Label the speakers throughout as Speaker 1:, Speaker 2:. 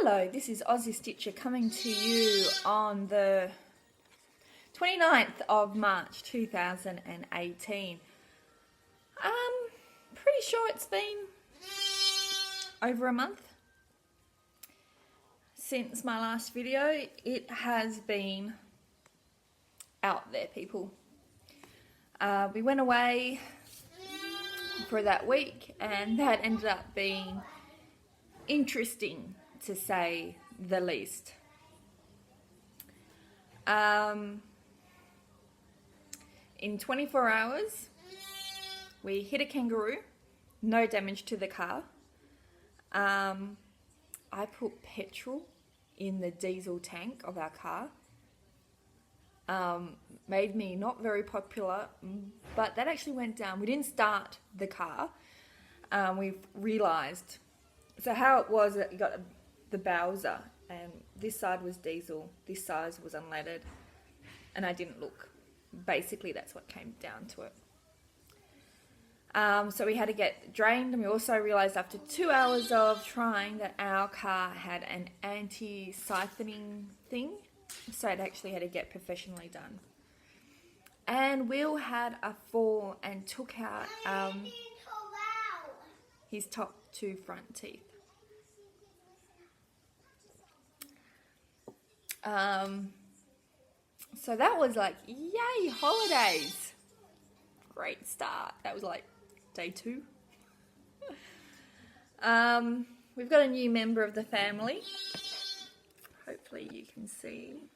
Speaker 1: Hello, this is Aussie Stitcher coming to you on the 29th of March 2018. Pretty sure it's been over a month since my last video. It has been out there, people. We went away for that week and that ended up being interesting, to say the least. In 24 hours, we hit a kangaroo, no damage to the car. I put petrol in the diesel tank of our car. Made me not very popular, but that actually went down. We didn't start the car. We've realised. So how it was, you got the Bowser, and this side was diesel, this side was unleaded, and I didn't look. Basically, that's what came down to it. So we had to get drained, and we also realised after 2 hours of trying that our car had an anti-siphoning thing, so it actually had to get professionally done. And Will had a fall and took out his top two front teeth. So that was like, yay, holidays. Great start. That was like day 2. We've got a new member of the family. Hopefully you can see.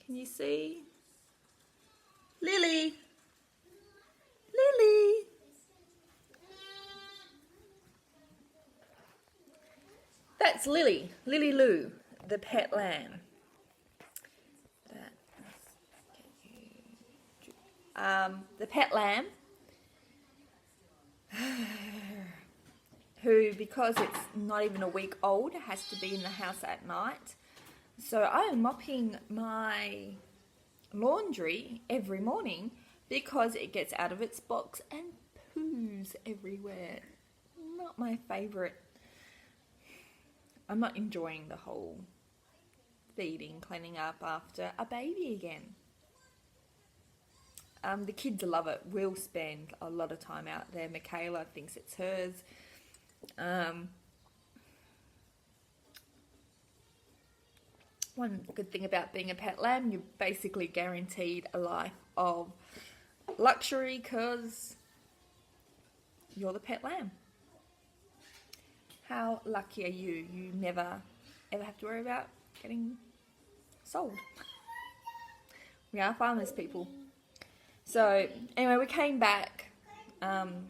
Speaker 1: Can you see? Lily. Lily. That's Lily. Lily Lou, the pet lamb. The pet lamb, who, because it's not even a week old, has to be in the house at night. So I am mopping my laundry every morning because it gets out of its box and poos everywhere. Not my favourite. I'm not enjoying the whole feeding, cleaning up after a baby again. The kids love it. We'll spend a lot of time out there. Michaela thinks it's hers. One good thing about being a pet lamb, you're basically guaranteed a life of luxury because you're the pet lamb. How lucky are you? You never ever have to worry about getting sold. We are farmers, people. So anyway, we came back and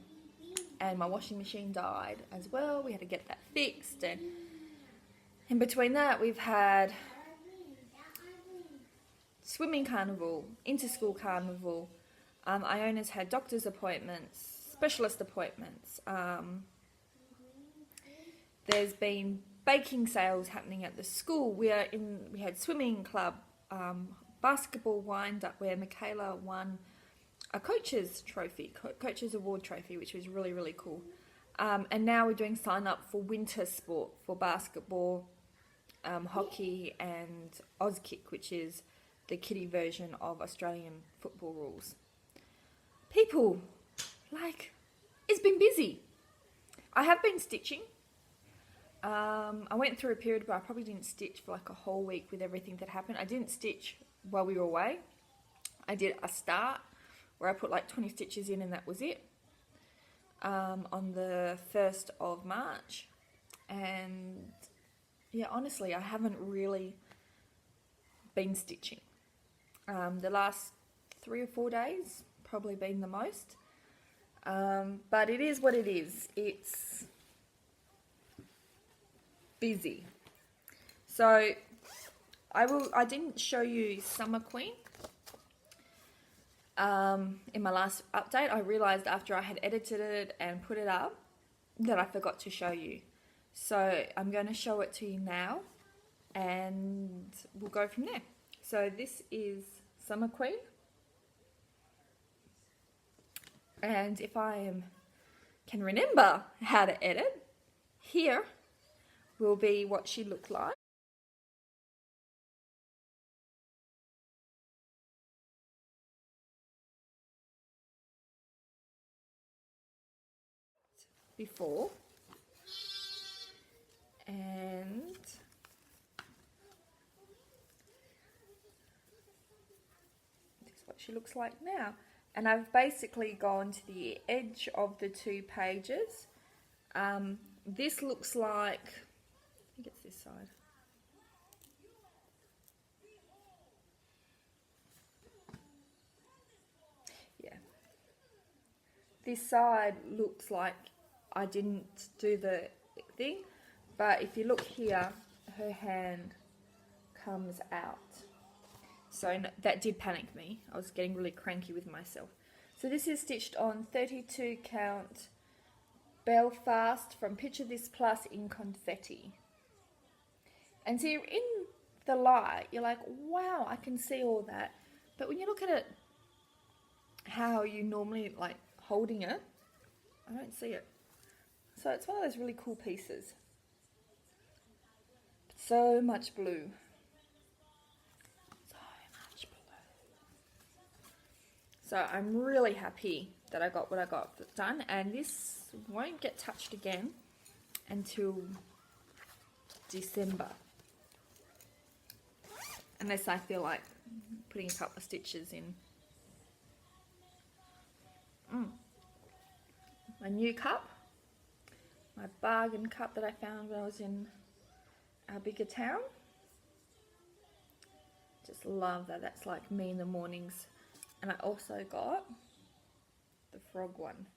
Speaker 1: my washing machine died as well. We had to get that fixed, and in between that we've had swimming carnival, inter-school carnival. Iona's had doctor's appointments, specialist appointments. There's been baking sales happening at the school. We had swimming club, basketball wind up where Michaela won a coach's trophy, coach's award trophy, which was really, really cool. And now we're doing sign up for winter sport for basketball, hockey and Auskick, which is the kiddie version of Australian football rules. People, like, it's been busy. I have been stitching. I went through a period where I probably didn't stitch for like a whole week with everything that happened. I didn't stitch while we were away. I did a start where I put like 20 stitches in and that was it, on the 1st of March. And yeah, honestly, I haven't really been stitching. The last 3 or 4 days probably been the most, but it is what it is. It's busy. So I didn't show you Summer Queen in my last update. I realised after I had edited it and put it up that I forgot to show you. So I'm going to show it to you now and we'll go from there. So this is Summer Queen. And if I can remember how to edit, here will be what she looked like before, and this is what she looks like now. And I've basically gone to the edge of the 2 pages. This looks like, I think it's this side. Yeah. This side looks like I didn't do the thing, but if you look here, her hand comes out. So that did panic me. I was getting really cranky with myself. So this is stitched on 32 count Belfast from Picture This Plus in confetti. And so you're in the light, you're like, wow, I can see all that. But when you look at it, how you normally like holding it, I don't see it. So it's one of those really cool pieces. So much blue. So much blue. So I'm really happy that I got what I got done, and this won't get touched again until December. Unless I feel like putting a couple of stitches in. My new cup, my bargain cup that I found when I was in our bigger town. Just love that. That's like me in the mornings. And I also got the frog one.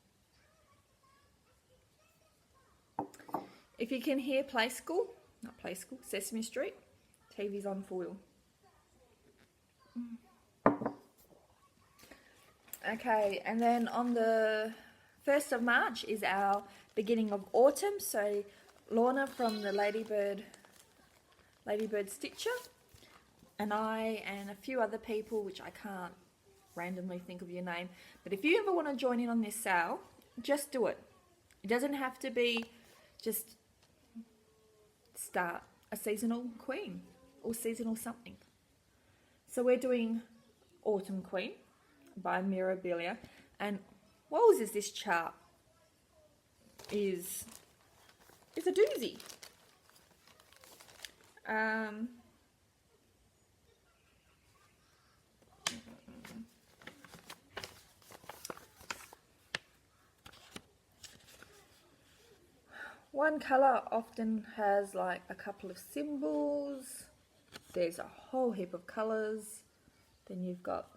Speaker 1: If you can hear Sesame Street, TV's on foil. Okay, and then on the 1st of March is our beginning of autumn. So Lorna from the Ladybird Stitcher and I and a few other people, which I can't randomly think of your name, but if you ever want to join in on this sale, just do it. It doesn't have to be just start a seasonal queen or seasonal something. So we're doing Autumn Queen by Mirabilia, and wowz, is this chart is a doozy. One colour often has like a couple of symbols. There's a whole heap of colours. Then you've got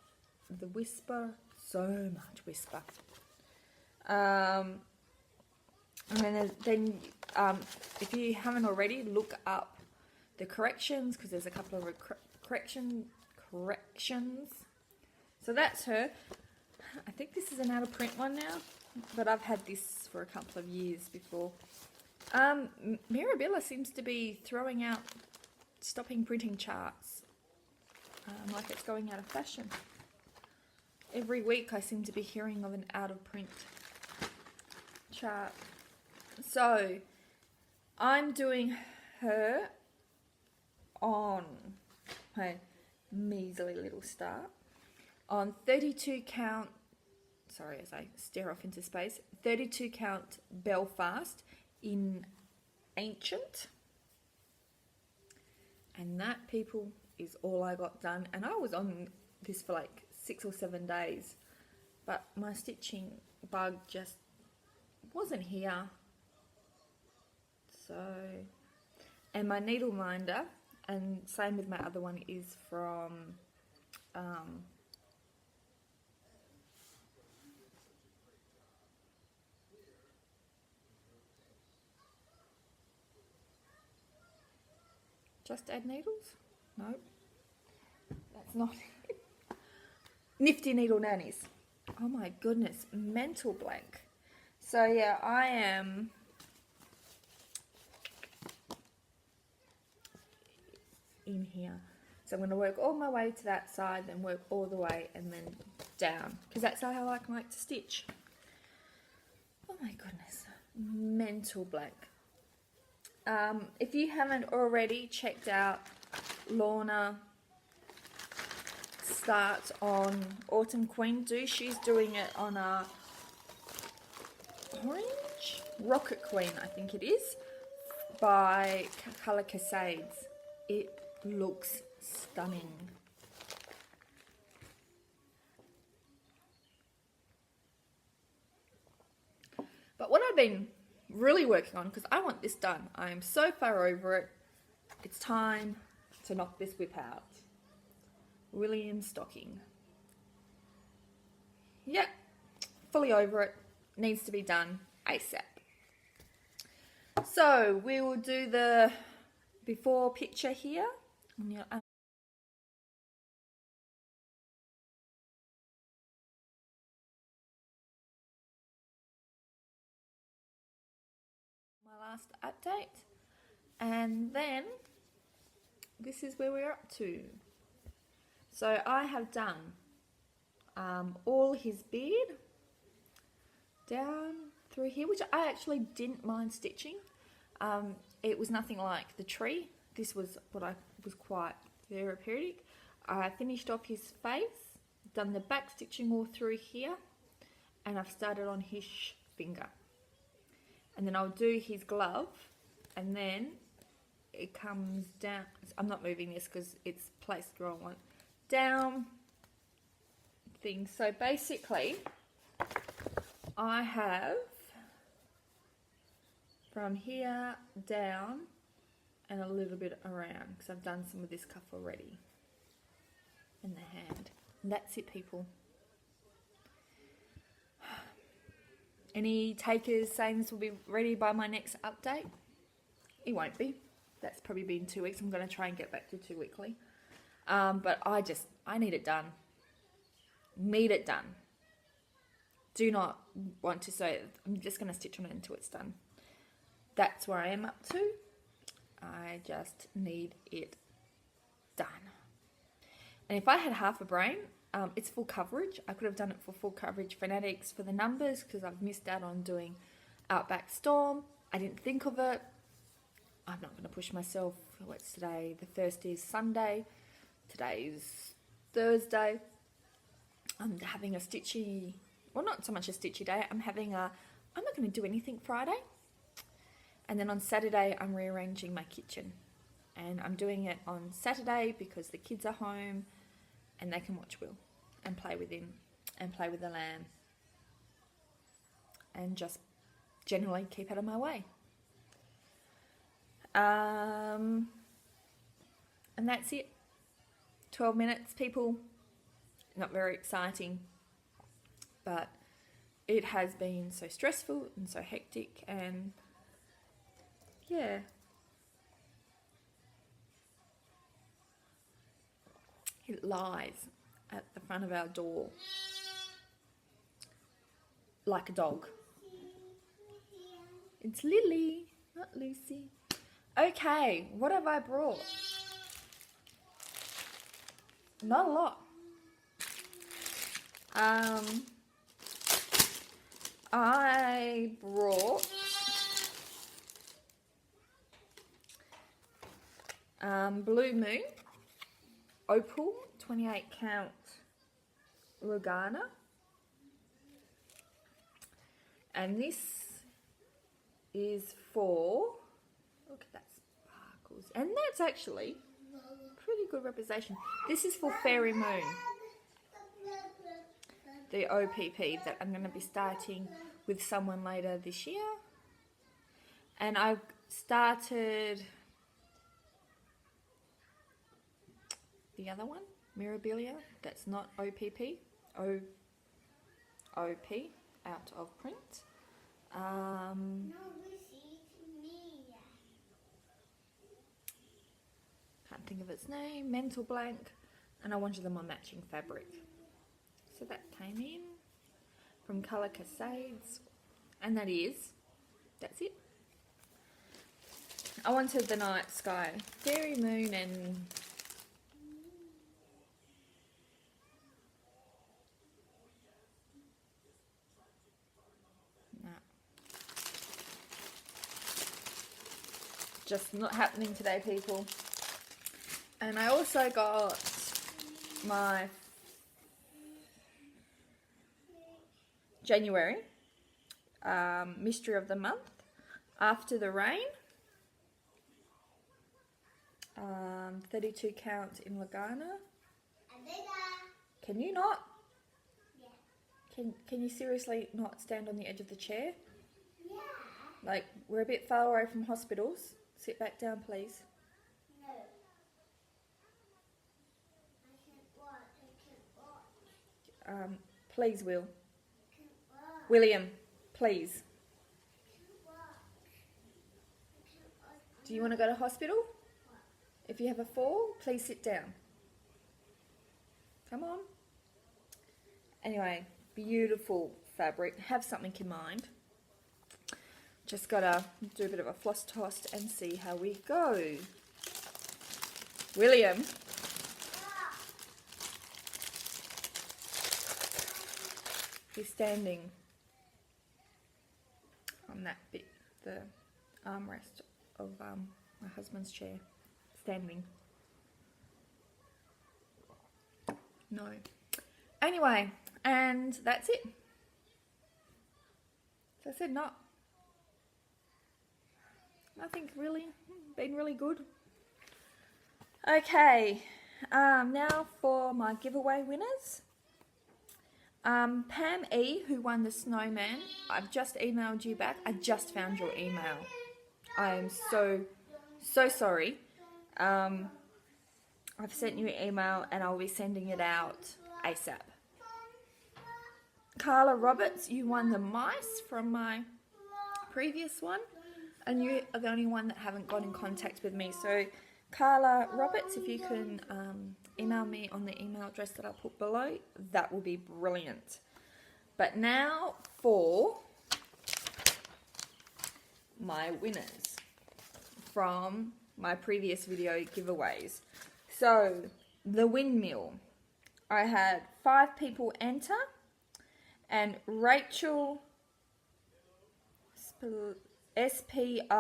Speaker 1: the whisper, so much whisper. And then if you haven't already, look up the corrections, because there's a couple of corrections. So that's her. I think this is an out of print one now, but I've had this for a couple of years before. Mirabilia seems to be stopping printing charts, like it's going out of fashion. Every week I seem to be hearing of an out of print chart. So I'm doing her on her measly little star on 32 count, sorry as I stare off into space, 32 count Belfast in Ancient. And that, people, is all I got done. And I was on this for like 6 or 7 days, but my stitching bug just wasn't here. So, and my needle minder, and same with my other one, is from Just Add Needles? No, that's not it. Nifty Needle Nannies. Oh my goodness, mental blank. So yeah, I am in here. So I'm going to work all my way to that side, then work all the way and then down, because that's how I like to stitch. Oh my goodness, mental blank. If you haven't already checked out Lorna start on Autumn Queen, she's doing it on a orange Rocket Queen, I think it is, by Colour Cascades. It looks stunning. But what I've been really working on, because I want this done, I am so far over it, it's time to knock this whip out. William Stocking. Yep, fully over it, needs to be done ASAP. So we will do the before picture here on your my last update, and then this is where we're up to. So I have done all his beard down through here, which I actually didn't mind stitching. It was nothing like the tree. This was what I was quite therapeutic. I finished off his face, done the back stitching all through here, and I've started on his finger. And then I'll do his glove, and then it comes down. I'm not moving this because it's placed where I want. Down things. So basically, I have from here down and a little bit around, because I've done some of this cuff already in the hand. And that's it, people. Any takers saying this will be ready by my next update? It won't be. That's probably been 2 weeks. I'm going to try and get back to 2 weekly. But I need it done. Need it done. Do not want to say, I'm just going to stitch on it until it's done. That's where I am up to. I just need it done. And if I had half a brain, it's full coverage. I could have done it for full coverage fanatics for the numbers, because I've missed out on doing Outback Storm. I didn't think of it. I'm not going to push myself. What's today? The Thursday is Sunday. Today's Thursday. I'm having a stitchy, well, not so much a stitchy day. I'm not going to do anything Friday. And then on Saturday, I'm rearranging my kitchen. And I'm doing it on Saturday because the kids are home and they can watch Will and play with him and play with the lamb. And just generally keep out of my way. And that's it. 12 minutes, people. Not very exciting, but it has been so stressful and so hectic, and yeah. It lies at the front of our door like a dog. It's Lily, not Lucy. Okay, what have I brought? Not a lot. I brought Blue Moon Opal 28 count Regana, and this is for, look at that sparkles, and that's actually pretty good representation. This is for Fairy Moon, the OPP that I'm going to be starting with someone later this year. And I've started the other one, Mirabilia, that's not OPP, OP, out of print. Can't think of its name, Mental Blank, and I wanted them on matching fabric. So that came in from Colour Cascades, and that's it. I wanted the Night Sky Fairy Moon and Just not happening today, people. And I also got my January mystery of the month, After the Rain. 32 count in Lagana. Can you not? Can you seriously not stand on the edge of the chair?
Speaker 2: Yeah.
Speaker 1: Like, we're a bit far away from hospitals. Sit back down, please.
Speaker 2: No. I can't watch.
Speaker 1: Please, Will.
Speaker 2: I can't watch.
Speaker 1: William, please.
Speaker 2: I can't watch. I can't watch.
Speaker 1: Do you want to go to hospital? If you have a fall, please sit down. Come on. Anyway, beautiful fabric. Have something in mind. Just gotta do a bit of a floss toss and see how we go. William. He's standing on that bit, the armrest of my husband's chair. Standing. No. Anyway, and that's it. So I said nothing really, been really good. Okay, now for my giveaway winners. Pam E, who won the snowman, I've just emailed you back. I just found your email. I am so sorry. I've sent you an email and I'll be sending it out ASAP. Carla Roberts, you won the mice from my previous one, and you are the only one that haven't got in contact with me. So Carla Roberts, if you can email me on the email address that I'll put below, that will be brilliant. But now for my winners from my previous video giveaways. So the windmill, I had 5 people enter, and Rachel S-P-I-L-E-R-I,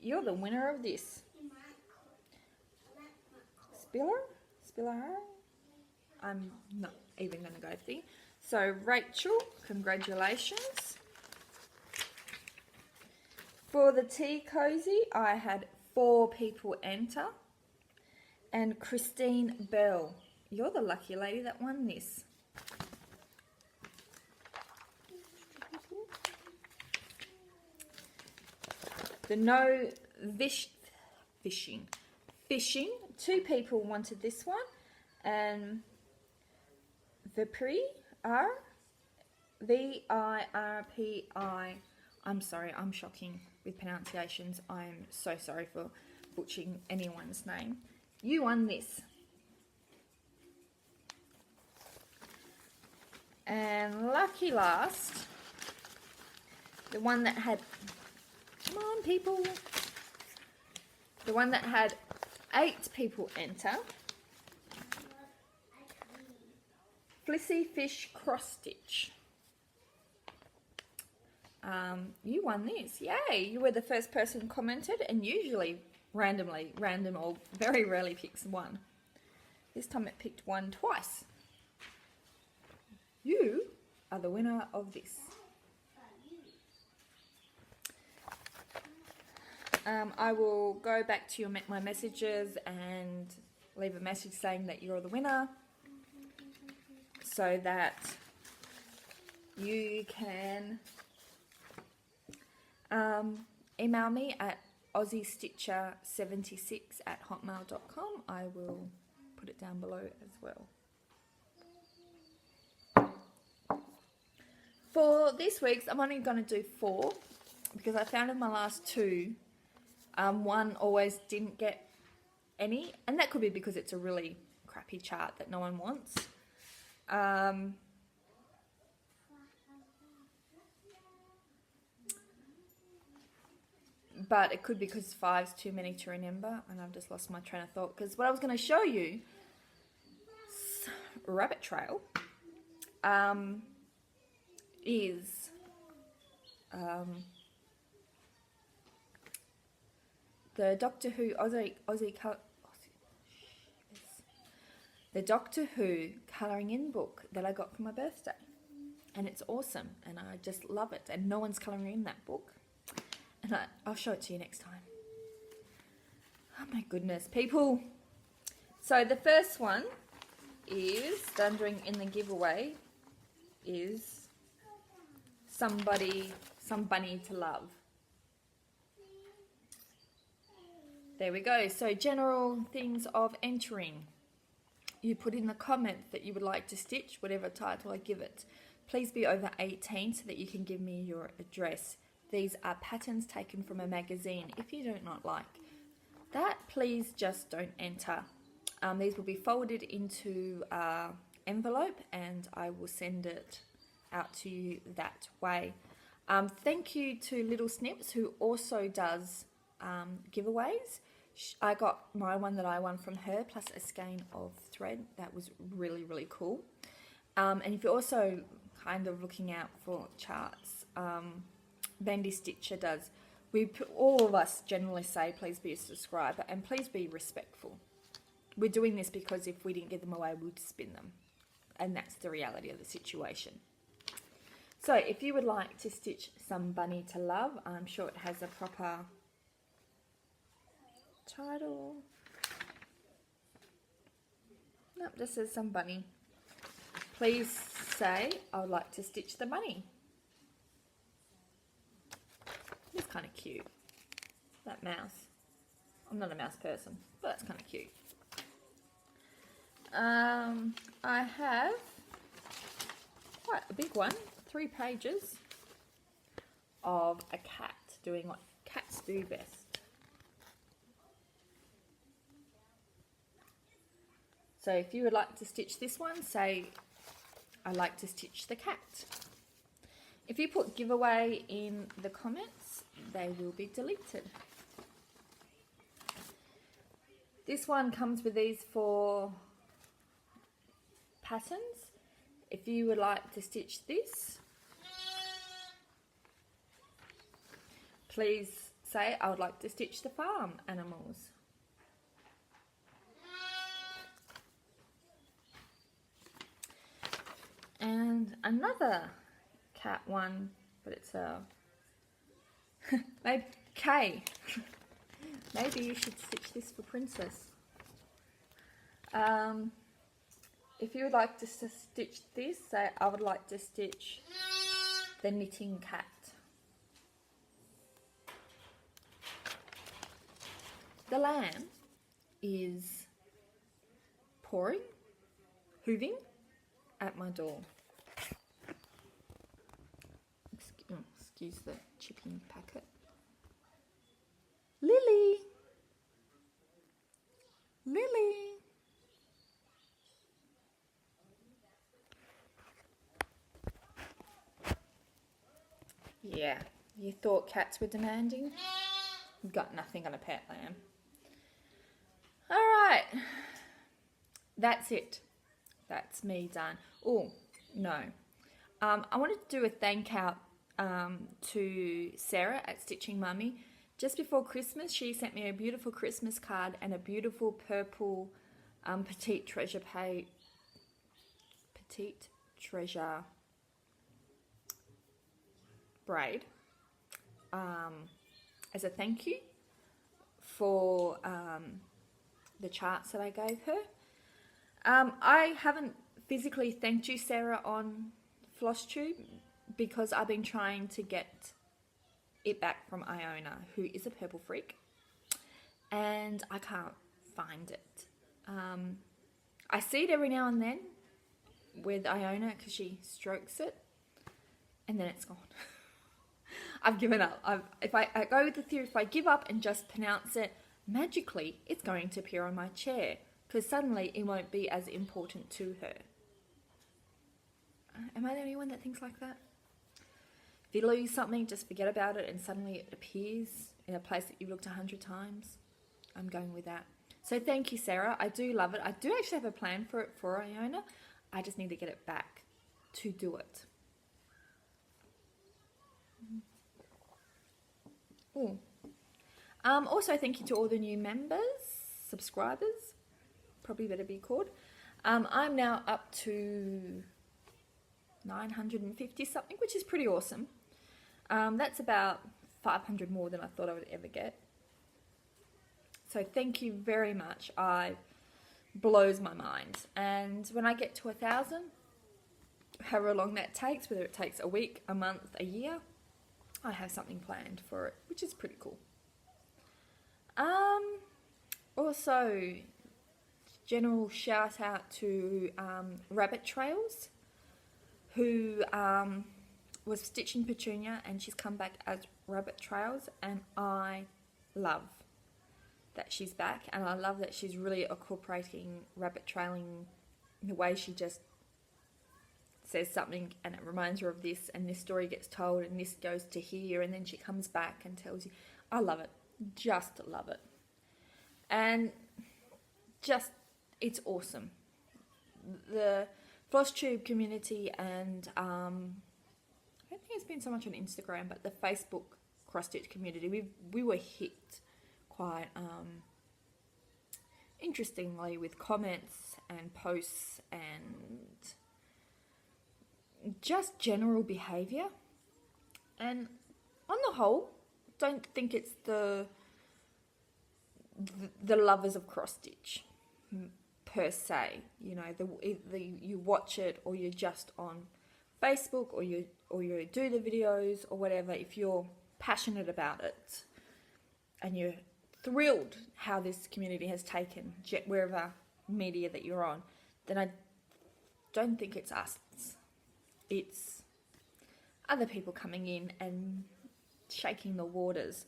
Speaker 1: you're the winner of this. Spiller? I'm not even going to go there. So Rachel, congratulations. For the tea cozy, I had 4 people enter, and Christine Bell, you're the lucky lady that won this. The no fishing, 2 people wanted this one, and V-I-R-P-I. I'm sorry, I'm shocking with pronunciations. I'm so sorry for butchering anyone's name. You won this. And lucky last, the one that had, come on people, the one that had 8 people enter, Flissy Fish Cross Stitch. You won this. Yay! You were the first person commented, and usually random or very rarely picks 1. This time it picked 1 twice. You are the winner of this. I will go back to my messages and leave a message saying that you're the winner, so that you can email me at aussiestitcher76@hotmail.com. I will put it down below as well. For this week's, I'm only going to do 4 because I found in my last 2, one always didn't get any, and that could be because it's a really crappy chart that no one wants. But it could be because 5's too many to remember, and I've just lost my train of thought. Because what I was going to show you, Rabbit Trail, is the Doctor Who the Doctor Who colouring in book that I got for my birthday. And it's awesome, and I just love it. And no one's colouring in that book. And I'll show it to you next time. Oh my goodness, people. So the first one is, done during in the giveaway, is some bunny to love. There we go. So general things of entering. You put in the comment that you would like to stitch, whatever title I give it. Please be over 18 so that you can give me your address. These are patterns taken from a magazine. If you do not like that, please just don't enter. These will be folded into an envelope and I will send it out to you that way. Thank you to Little Snips, who also does giveaways. I got my one that I won from her, plus a skein of thread. That was really, really cool. And if you're also kind of looking out for charts, Bendy Stitcher does. All of us generally say, please be a subscriber and please be respectful. We're doing this because if we didn't give them away, we'd spin them. And that's the reality of the situation. So if you would like to stitch some bunny to love, I'm sure it has a proper title. Nope, just says some bunny. Please say, I would like to stitch the bunny. It's kind of cute. That mouse. I'm not a mouse person, but that's kind of cute. I have quite a big one, 3 pages of a cat doing what cats do best. So if you would like to stitch this one, say, I like to stitch the cat. If you put giveaway in the comments, they will be deleted. This one comes with these 4 patterns. If you would like to stitch this, please say, I would like to stitch the farm animals. And another cat one, but it's a maybe K. Maybe you should stitch this for Princess. If you would like to stitch this, say I would like to stitch the knitting cat. The lamb is hooving at my door. Excuse the chipping packet. Lily. Yeah, you thought cats were demanding? You've got nothing on a pet lamb. Alright, that's it. That's me done. Oh, no. I wanted to do a thank out to Sarah at Stitching Mummy. Just before Christmas, she sent me a beautiful Christmas card and a beautiful purple Petite Treasure braid as a thank you for the charts that I gave her. I haven't physically thanked you, Sarah, on Flosstube because I've been trying to get it back from Iona, who is a purple freak, and I can't find it. I see it every now and then with Iona because she strokes it, and then it's gone. I've given up. I go with the theory, if I give up and just pronounce it, magically it's going to appear on my chair because suddenly it won't be as important to her. Am I the only one that thinks like that? If you lose something, just forget about it and suddenly it appears in a place that you've looked 100 times. I'm going with that. So thank you, Sarah. I do love it. I do actually have a plan for it for Iona. I just need to get it back to do it. Ooh. Also, thank you to all the new members, subscribers, probably better be called. I'm now up to 950 something, which is pretty awesome. That's about 500 more than I thought I would ever get. So thank you very much. Blows my mind. And when I get to 1,000, however long that takes, whether it takes a week, a month, a year, I have something planned for it, which is pretty cool. Also, general shout out to Rabbit Trails, who was stitching Petunia, and she's come back as Rabbit Trails, and I love that she's back, and I love that she's really incorporating rabbit trailing in the way she just says something and it reminds her of this, and this story gets told and this goes to here, and then she comes back and tells you. I love it, just love it, and just it's awesome. The Flosstube community, and I don't think it's been so much on Instagram, but the Facebook cross stitch community, we were hit quite interestingly with comments and posts and just general behaviour. And on the whole, don't think it's the lovers of cross stitch per se. You know, you watch it, or you're just on Facebook, or you do the videos or whatever. If you're passionate about it and you're thrilled how this community has taken wherever media that you're on, then I don't think it's us. It's other people coming in and shaking the waters.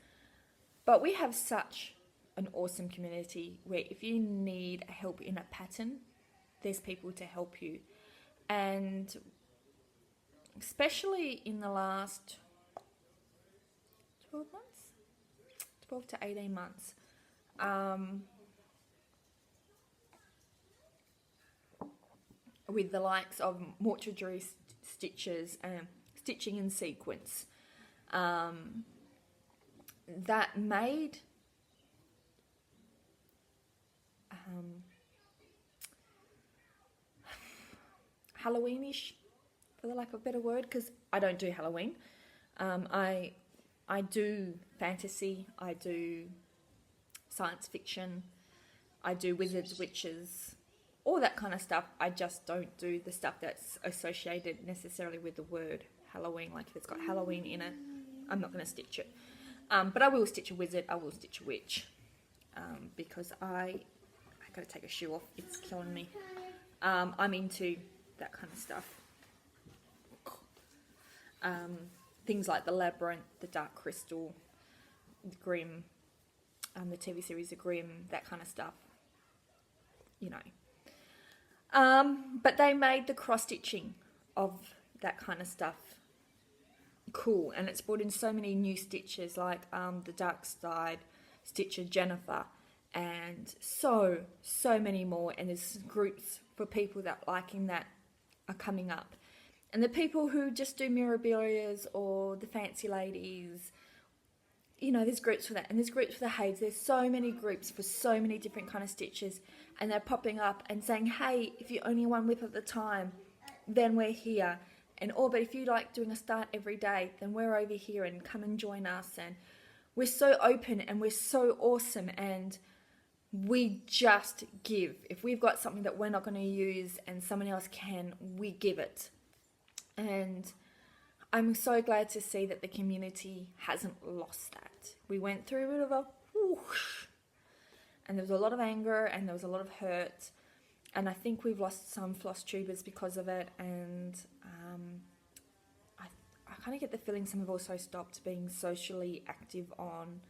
Speaker 1: But we have such an awesome community where if you need help in a pattern, there's people to help you. And especially in the last 12 months? 12 to 18 months. With the likes of mortuary stitches and stitching in sequence, that made Halloweenish, for the lack of a better word, because I don't do Halloween. I do fantasy, I do science fiction, I do wizards, witches, all that kind of stuff. I just don't do the stuff that's associated necessarily with the word Halloween. Like if it's got Halloween in it, I'm not going to stitch it. But I will stitch a wizard, I will stitch a witch, because I got to take a shoe off, it's killing me. I'm into that kind of stuff. Things like the Labyrinth, the Dark Crystal, the Grimm, the TV series The Grimm, that kind of stuff, you know. But they made the cross-stitching of that kind of stuff cool, and it's brought in so many new stitches, like the Dark Side stitcher Jennifer, and so many more, and there's groups for people that liking that are coming up. And the people who just do mirabilias or the fancy ladies, you know, there's groups for that. And there's groups for the Hades. There's so many groups for so many different kind of stitches. And they're popping up and saying, hey, if you're only one whip at the time, then we're here. But if you like doing a start every day, then we're over here and come and join us. And we're so open and we're so awesome. And we just give. If we've got something that we're not going to use and someone else can, we give it. And I'm so glad to see that the community hasn't lost that. We went through a bit of a whoosh, and there was a lot of anger and there was a lot of hurt, and I think we've lost some floss tubers because of it. And I kind of get the feeling some have also stopped being socially active on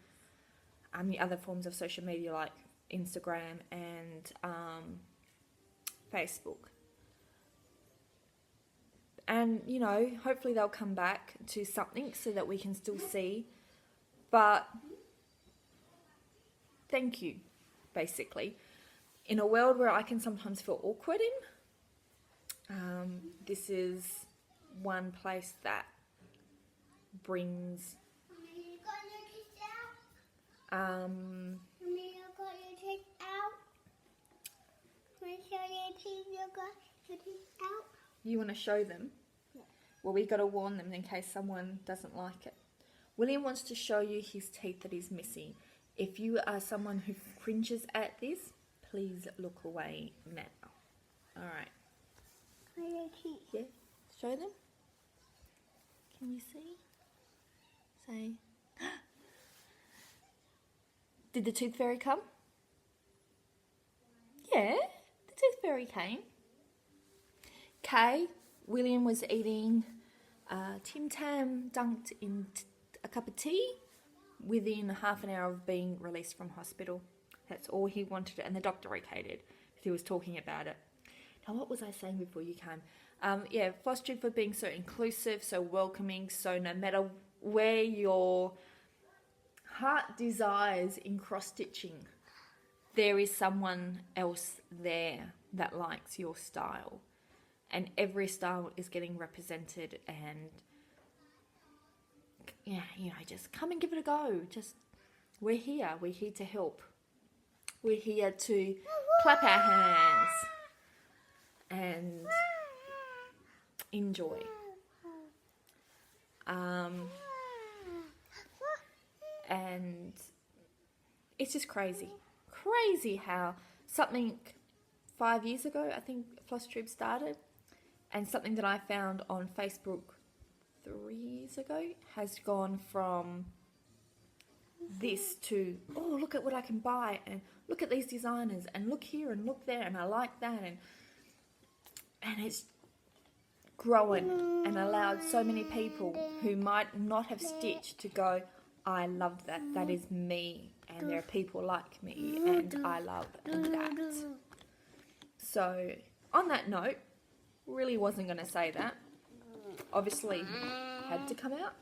Speaker 1: the other forms of social media like Instagram and Facebook. And, you know, hopefully they'll come back to something so that we can still see. But thank you, basically. In a world where I can sometimes feel awkward in, this is one place that brings Um,
Speaker 2: Mommy, you got your teeth out. Can I show your teeth? You got your teeth out.
Speaker 1: you want to show them?
Speaker 2: Yeah.
Speaker 1: Well, we got to warn them in case someone doesn't like it. William wants to show you his teeth that he's missing. If you are someone who cringes at this, please look away now. All right.
Speaker 2: Where are your teeth?
Speaker 1: Yeah. Show them. Can you see? Say. Did the tooth fairy come? Yeah, the tooth fairy came. Kay, William was eating Tim Tam dunked in a cup of tea within half an hour of being released from hospital. That's all he wanted, and the doctor okayed it. He was talking about it. Now, what was I saying before you came? Yeah, Flosstube for being so inclusive, so welcoming, so no matter where your heart desires in cross-stitching, there is someone else there that likes your style. And every style is getting represented, and yeah, you know, just come and give it a go. Just, we're here to help. We're here to clap our hands and enjoy. And it's just crazy how something 5 years ago, I think Flosstube started, and something that I found on Facebook 3 years ago has gone from this to, oh, look at what I can buy, and look at these designers, and look here and look there, and I like that, and it's grown and allowed so many people who might not have stitched to go, I love that, that is me, and there are people like me, and I love that. So, on that note, really wasn't going to say that. Obviously, had to come out.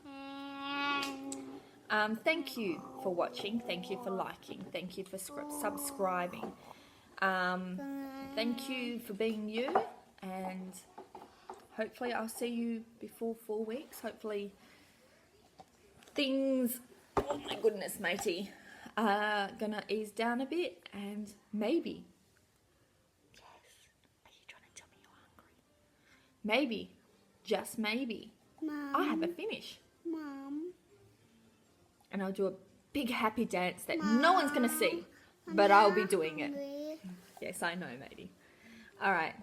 Speaker 1: Thank you for watching. Thank you for liking. Thank you for subscribing. Thank you for being you. And hopefully I'll see you before 4 weeks. Hopefully things, oh my goodness, matey, are going to ease down a bit. And maybe, are you trying to tell me you're hungry? Maybe, just maybe,
Speaker 2: Mom.
Speaker 1: I have a finish.
Speaker 2: Mom.
Speaker 1: And I'll do a big happy dance that no one's going to see, but I'll be doing it. Yes, I know, matey. All right.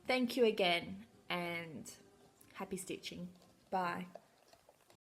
Speaker 1: Thank you again, and happy stitching. Bye.